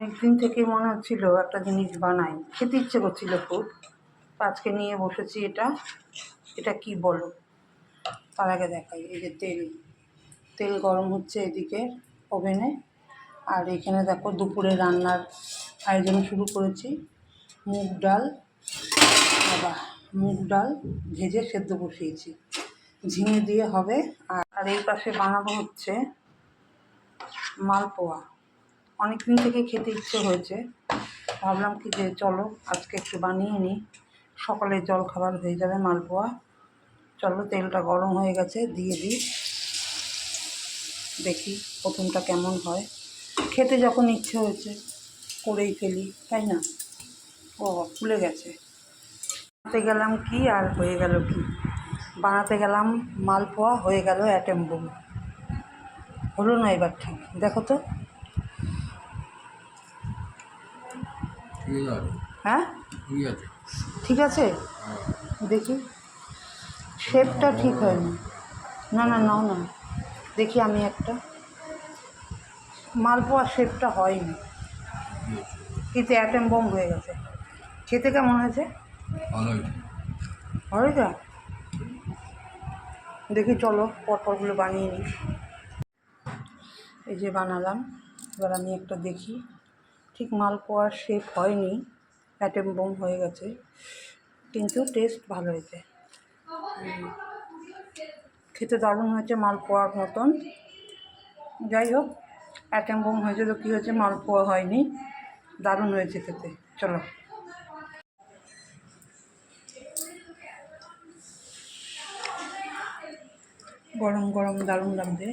একদিন থেকে মনে হচ্ছিল একটা জিনিস বানাই, খেতে ইচ্ছে করছিল খুব। আজকে নিয়ে বসেছি। এটা কি বলো? তার আগে দেখাই, এই যে তেল গরম হচ্ছে এদিকে ওভেনে। আর এখানে দেখো দুপুরে রান্নার আয়োজন শুরু করেছি। মুগ ডাল ভেজে সেদ্ধ বসিয়েছি, ঝিঙে দিয়ে হবে। আর এই পাশে বানাবো হচ্ছে মালপোয়া। অনেক দিন থেকে খেতে ইচ্ছে হয়েছে, ভাবলাম কি যে চলো আজকে একটু বানিয়ে নিই, সকালের জলখাবার হয়ে যাবে মালপোয়া। চলো, তেলটা গরম হয়ে গেছে, দিয়ে দিই। দেখি প্রথমটা কেমন হয়। খেতে যখন ইচ্ছে হয়েছে করেই ফেলি, তাই না? ও খুলে গেছে। বানাতে গেলাম কি আর হয়ে গেল কি, বানাতে গেলাম মালপোয়া, হয়ে গেল অ্যাটেম বোম। হলো না এবার ঠিক, দেখো তো। হ্যাঁ ঠিক আছে, দেখি শেপটা ঠিক হয়নি। না না নাও না, দেখি আমি একটা। মালপোয়ার শেপটা হয়নি, কিন্তু অ্যাটেম বোম হয়ে গেছে। খেতে কেমন হয়েছে? হয়েছে। দেখি চলো পরপরগুলো বানিয়ে নিই। এই যে বানালাম, এবার আমি একটা দেখি। ঠিক মালপোয়ার শেপ হয়নি, অ্যাটেম বোম হয়ে গেছে, কিন্তু টেস্ট ভালো হয়েছে। খেতে দারুণ হয়েছে, মালপোয়ার মতন। যাই হোক, অ্যাটেম বোম হয়েছে তো কী হয়েছে, মালপোয়া হয়নি, দারুণ হয়েছে খেতে। চলো, গরম গরম দারুণ লাগবে।